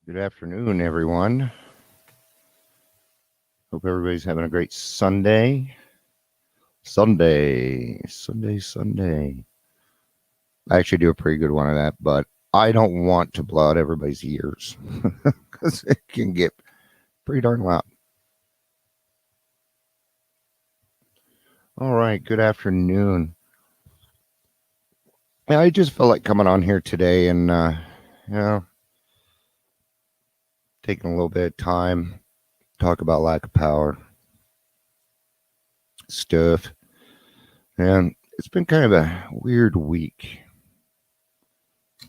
Good afternoon, everyone. Hope everybody's having a great Sunday. Sunday. I actually do a pretty good one of that, but I don't want to blood everybody's ears because it can get pretty darn loud. All right, good afternoon. Yeah, I just felt like coming on here today and, you know, taking a little bit of time, talk about lack of power stuff. And it's been kind of a weird week.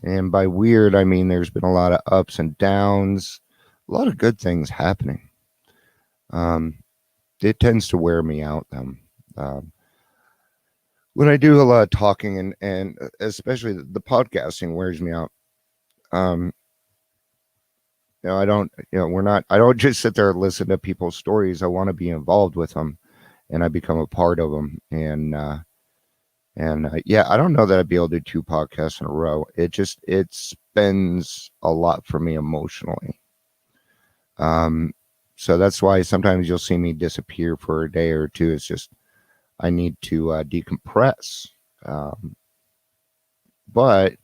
And by weird, I mean there's been a lot of ups and downs, a lot of good things happening. Um, it tends to wear me out. Um, when I do a lot of talking and especially the podcasting wears me out. Um, I don't, I don't just sit there and listen to people's stories. I want to be involved with them and I become a part of them. Yeah, I don't know that I'd be able to do two podcasts in a row. It spends a lot for me emotionally. Um, so that's why sometimes you'll see me disappear for a day or two. It's just I need to decompress. Um, but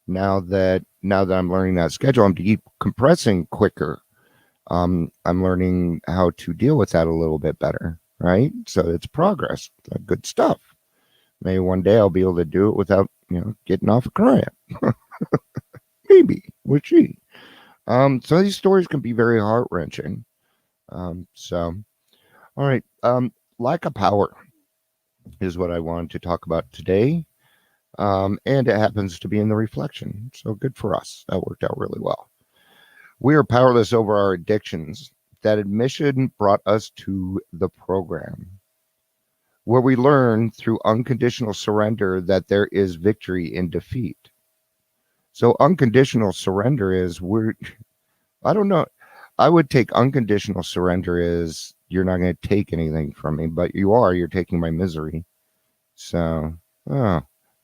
now that I'm learning that schedule, I'm decompressing quicker. I'm learning how to deal with that a little bit better, right? So it's progress, good stuff. Maybe one day I'll be able to do it without getting off a crying. Maybe we'll see. Some of these stories can be very heart wrenching. So all right. Lack of power is what I wanted to talk about today. And it happens to be in the reflection. So good for us. That worked out really well. We are powerless over our addictions. That admission brought us to the program, where we learn through unconditional surrender that there is victory in defeat. So unconditional surrender is I don't know. I would take unconditional surrender as you're not going to take anything from me, but you're taking my misery. So, I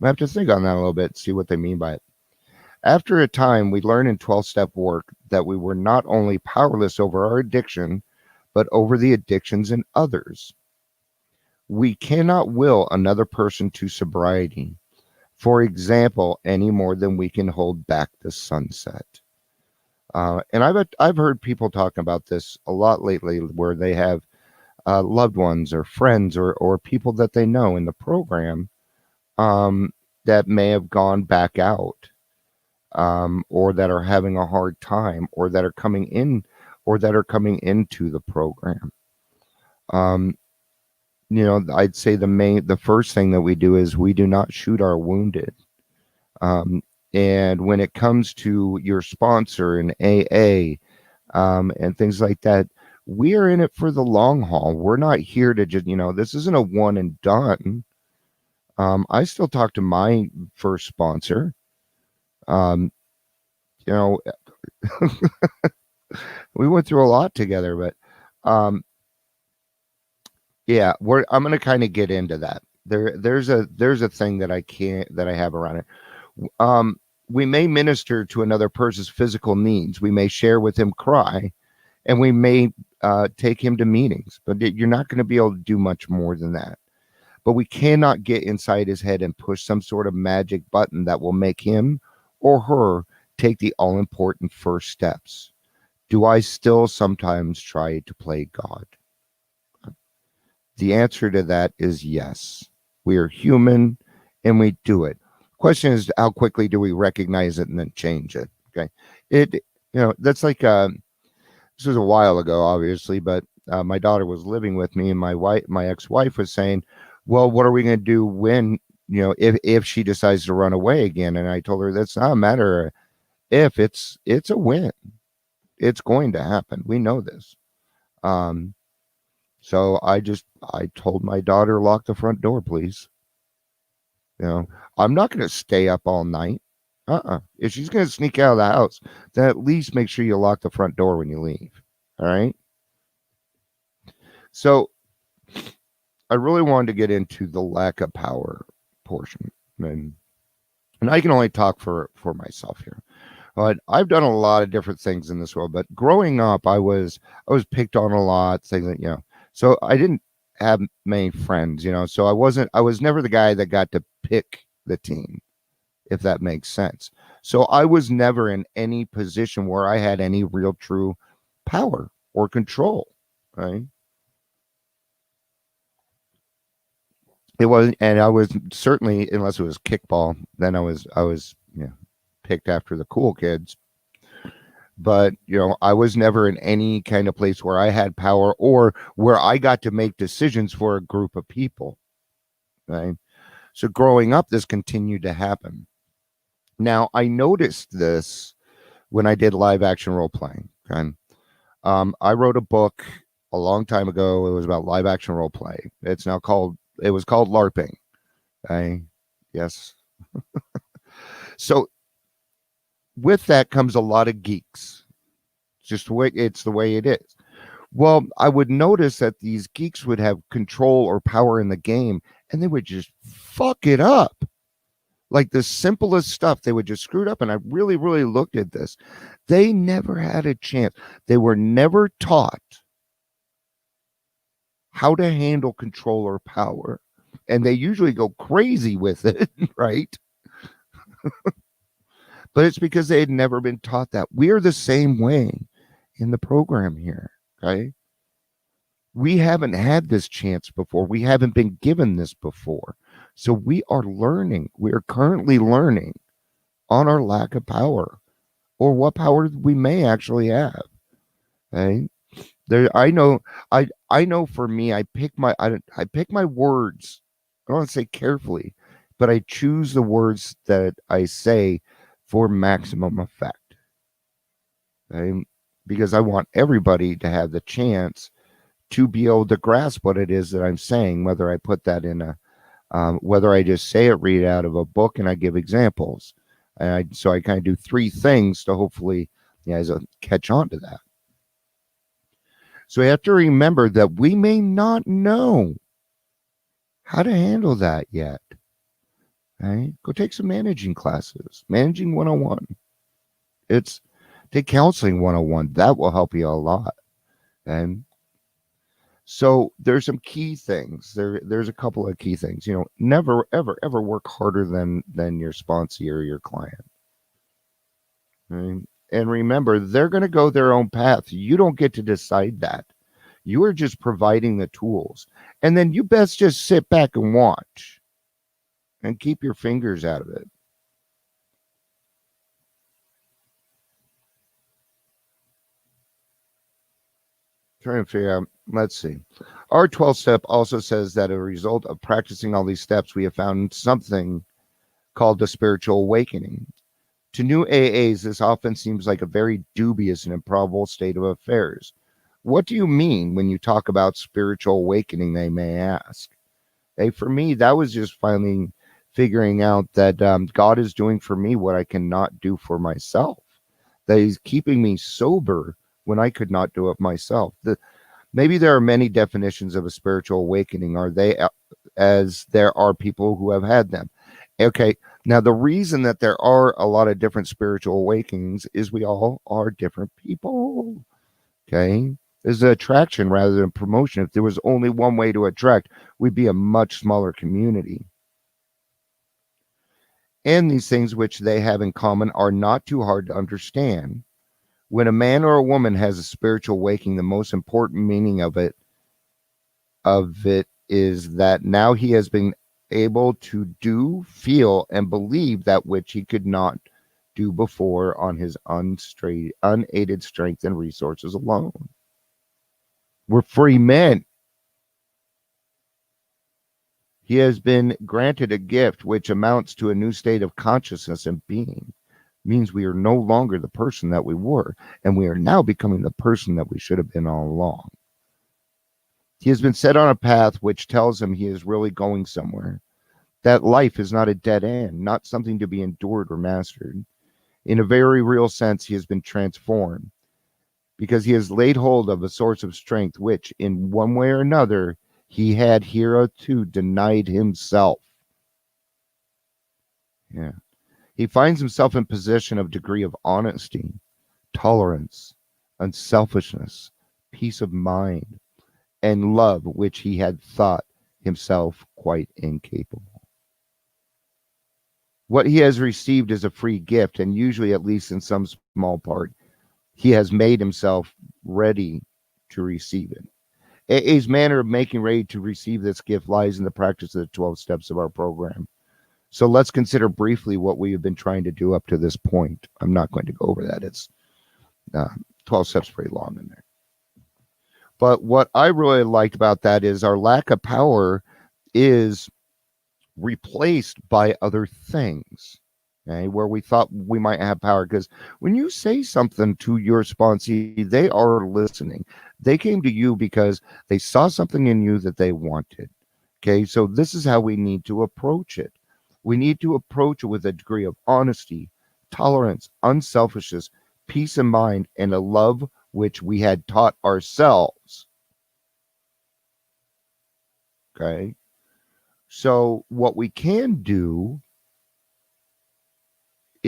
have to think on that a little bit, see what they mean by it. After a time, we learn in 12-step work that we were not only powerless over our addiction, but over the addictions in others. We cannot will another person to sobriety, for example, any more than we can hold back the sunset. And I've heard people talking about this a lot lately, where they have loved ones or friends or people that they know in the program um, that may have gone back out, or that are having a hard time, or that are coming into the program. Um, I'd say the first thing that we do is we do not shoot our wounded. Um, and when it comes to your sponsor and AA, and things like that, we are in it for the long haul. We're not here to just, this isn't a one and done. I still talk to my first sponsor. Um, you know, we went through a lot together, but um, yeah, I'm going to kind of get into that. There's a thing that I have around it. Um, we may minister to another person's physical needs. We may share with him cry, and we may take him to meetings, but you're not going to be able to do much more than that. But we cannot get inside his head and push some sort of magic button that will make him or her take the all important first steps. Do I still sometimes try to play God? The answer to that is yes. We are human and we do it. Question is, how quickly do we recognize it and then change it? Okay. That's like, this was a while ago, obviously, but my daughter was living with me, and my ex-wife was saying, well, what are we going to do when, if she decides to run away again? And I told her that's not a matter of if, it's a win. It's going to happen. We know this. Um, so I told my daughter, lock the front door, please. I'm not going to stay up all night. If she's going to sneak out of the house, then at least make sure you lock the front door when you leave. All right. So I really wanted to get into the lack of power portion, and I can only talk for myself here. But I've done a lot of different things in this world. But growing up, I was picked on a lot, things that So I didn't have many friends, So I was never the guy that got to pick the team, if that makes sense. So I was never in any position where I had any real true power or control, right? It wasn't, and I was certainly, unless it was kickball, then I was picked after the cool kids. But I was never in any kind of place where I had power or where I got to make decisions for a group of people, right? So growing up, this continued to happen. Now I noticed this when I did live action role playing. Okay? I wrote a book a long time ago. It was about live action role play. It was called LARPing. Okay? Yes. So with that comes a lot of geeks. It's the way it is. Well, I would notice that these geeks would have control or power in the game and they would just fuck it up. Like the simplest stuff, they would just screw it up. And I really, really looked at this. They never had a chance. They were never taught how to handle control or power. And they usually go crazy with it, right? But it's because they had never been taught that. We're the same way in the program here, okay? We haven't had this chance before. We haven't been given this before. So we are learning. We are currently learning on our lack of power or what power we may actually have. Okay? I know for me, I pick my words. I don't want to say carefully, but I choose the words that I say for maximum effect. Okay? Because I want everybody to have the chance to be able to grasp what it is that I'm saying, whether I put that in whether I just say it, read it out of a book, and I give examples. So I kind of do three things to hopefully you guys catch on to that. So we have to remember that we may not know how to handle that yet. Right? Go take some managing classes, managing 101. It's take counseling 101. That will help you a lot. And so there's some key things. There's a couple of key things. Never ever ever work harder than your sponsor or your client. Right? And remember, they're going to go their own path. You don't get to decide that. You are just providing the tools. And then you best just sit back and watch and keep your fingers out of it. Trying to figure out, let's see. Our 12th step also says that as a result of practicing all these steps, we have found something called the spiritual awakening. To new AAs, this often seems like a very dubious and improbable state of affairs. What do you mean when you talk about spiritual awakening, they may ask? Hey, for me, that was just finally figuring out that God is doing for me what I cannot do for myself. That He's keeping me sober when I could not do it myself. Maybe there are many definitions of a spiritual awakening. Are they as there are people who have had them? Okay, now the reason that there are a lot of different spiritual awakenings is we all are different people. Okay, there's an attraction rather than promotion. If there was only one way to attract, we'd be a much smaller community. And these things which they have in common are not too hard to understand. When a man or a woman has a spiritual awakening, the most important meaning of it is that now he has been able to do, feel, and believe that which he could not do before on his unaided strength and resources alone. We're free men. He has been granted a gift which amounts to a new state of consciousness and being. Means we are no longer the person that we were, and we are now becoming the person that we should have been all along. He has been set on a path which tells him he is really going somewhere. That life is not a dead end, not something to be endured or mastered. In a very real sense, he has been transformed because he has laid hold of a source of strength which, in one way or another, he had hereto denied himself. Yeah. He finds himself in possession of degree of honesty, tolerance, unselfishness, peace of mind, and love, which he had thought himself quite incapable. What he has received is a free gift, and usually, at least in some small part, he has made himself ready to receive it. AA's manner of making ready to receive this gift lies in the practice of the 12 steps of our program. So let's consider briefly what we have been trying to do up to this point. I'm not going to go over that. It's 12 steps pretty long in there. But what I really liked about that is our lack of power is replaced by other things. Okay, where we thought we might have power, because when you say something to your sponsee, they are listening. They came to you because they saw something in you that they wanted. Okay, so this is how we need to approach it. We need to approach it with a degree of honesty, tolerance, unselfishness, peace of mind, and a love which we had taught ourselves. Okay, so what we can do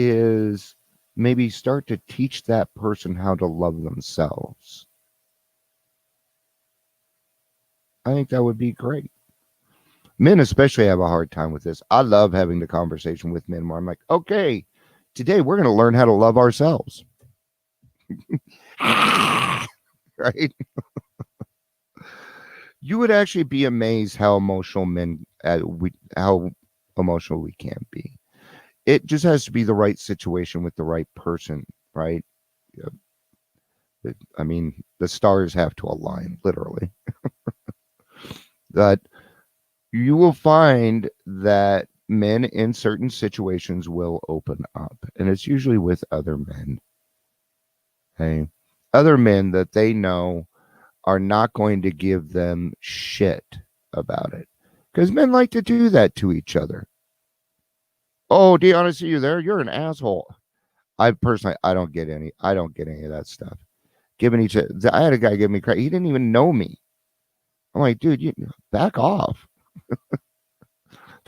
is maybe start to teach that person how to love themselves. I think that would be great. Men especially have a hard time with this. I love having the conversation with men where I'm like, okay, today we're going to learn how to love ourselves. Right? You would actually be amazed how emotional how emotional we can be. It just has to be the right situation with the right person, right? I mean, the stars have to align, literally. That you will find that men in certain situations will open up, and it's usually with other men. Okay, other men that they know are not going to give them shit about it, because men like to do that to each other. Oh, Dion, I see you there. You're an asshole. I don't get any. I don't get any of that stuff. Giving each, I had a guy give me credit. He didn't even know me. I'm like, dude, you back off.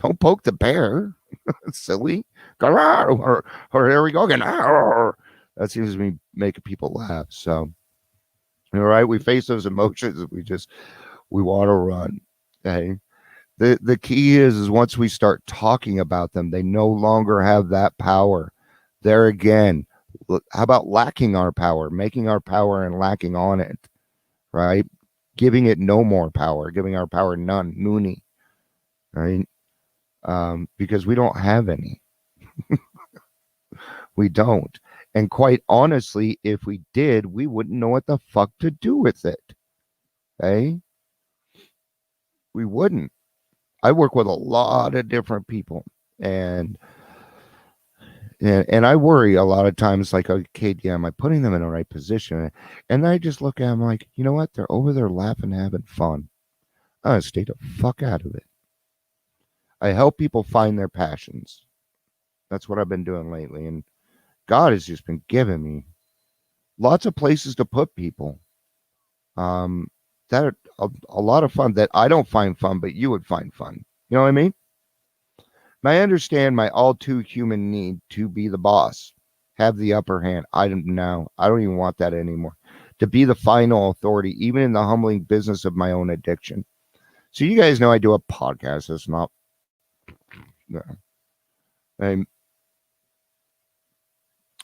Don't poke the bear. Silly. Or there we go again. That seems to be making people laugh. So, all right, we face those emotions. We want to run. Okay. The key is once we start talking about them, they no longer have that power. There again, how about lacking our power, making our power and lacking on it, right? Giving it no more power, giving our power none, noonie, right? Because we don't have any. We don't. And quite honestly, if we did, we wouldn't know what the fuck to do with it. Okay? We wouldn't. I work with a lot of different people, and I worry a lot of times, like, okay, yeah, am I putting them in the right position? And I just look at them like, you know what? They're over there laughing, having fun. I'm gonna stay the fuck out of it. I help people find their passions. That's what I've been doing lately, and God has just been giving me lots of places to put people. That are a lot of fun that I don't find fun, but you would find fun. You know what I mean? I understand my all too human need to be the boss, have the upper hand. I don't know. I don't even want that anymore. To be the final authority, even in the humbling business of my own addiction. So you guys know I do a podcast. It's not.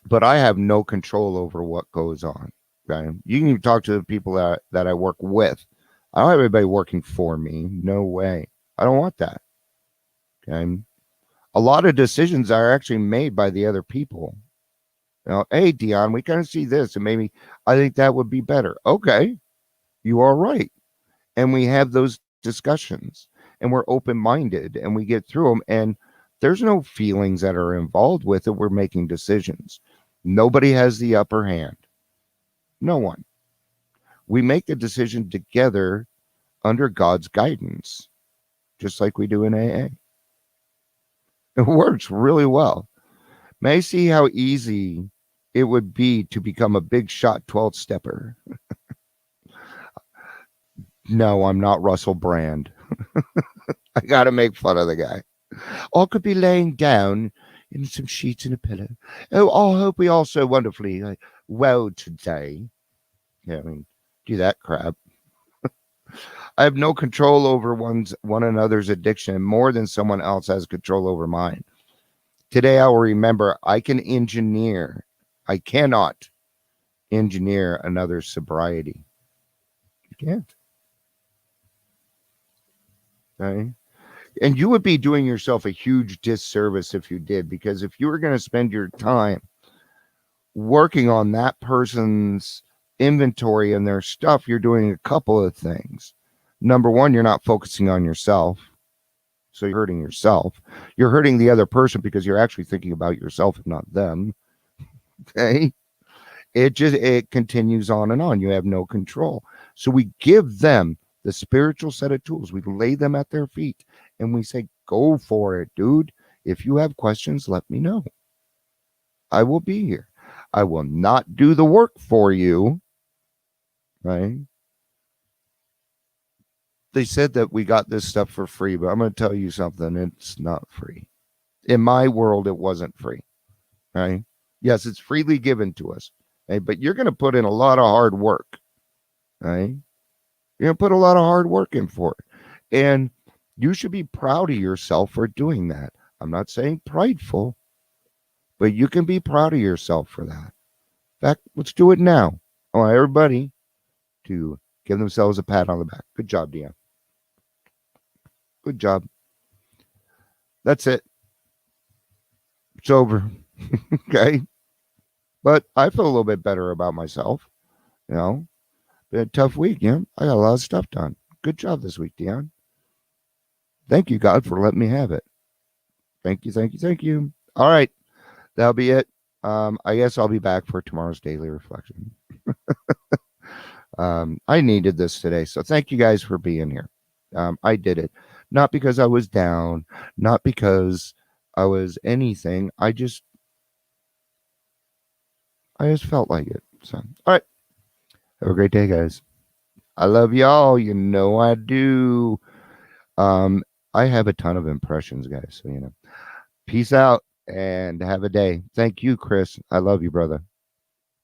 But I have no control over what goes on. Okay? You can even talk to the people that I work with. I don't have anybody working for me. No way. I don't want that. Okay? A lot of decisions are actually made by the other people. You know, hey, Dion, we kind of see this, and maybe I think that would be better. Okay, you are right. And we have those discussions, and we're open minded, and we get through them, and there's no feelings that are involved with it. We're making decisions. Nobody has the upper hand. No one. We make the decision together under God's guidance, just like we do in AA. It works really well. May I see how easy it would be to become a big shot 12 stepper. No, I'm not Russell Brand. I got to make fun of the guy. Or could be laying down, and some sheets and a pillow. Oh, I hope we all so wonderfully well today. Yeah, I mean, do that crap. I have no control over one another's addiction more than someone else has control over mine. Today I will remember I cannot engineer another's sobriety. You can't. Okay? And you would be doing yourself a huge disservice if you did, because if you were going to spend your time working on that person's inventory and their stuff, you're doing a couple of things. Number one, you're not focusing on yourself. So you're hurting yourself. You're hurting the other person because you're actually thinking about yourself and not them. Okay. It continues on and on. You have no control. So we give them the spiritual set of tools. We lay them at their feet and we say, go for it, dude. If you have questions, let me know. I will be here. I will not do the work for you. Right? They said that we got this stuff for free, but I'm going to tell you something. It's not free. In my world, it wasn't free. Right? Yes, it's freely given to us. Right? But you're going to put in a lot of hard work. Right? You're going to put a lot of hard work in for it. And you should be proud of yourself for doing that. I'm not saying prideful, but you can be proud of yourself for that. In fact, let's do it now. I want everybody to give themselves a pat on the back. Good job, Deanne. Good job. That's it. It's over. Okay. But I feel a little bit better about myself. You know, been a tough week. I got a lot of stuff done. Good job this week, Deanne. Thank you, God, for letting me have it. Thank you, thank you, thank you. All right. That'll be it. I guess I'll be back for tomorrow's daily reflection. I needed this today. So thank you guys for being here. I did it. Not because I was down, not because I was anything. I just felt like it. So, all right. Have a great day, guys. I love y'all. You know I do. I have a ton of impressions, guys. So, peace out and have a day. Thank you, Chris. I love you, brother.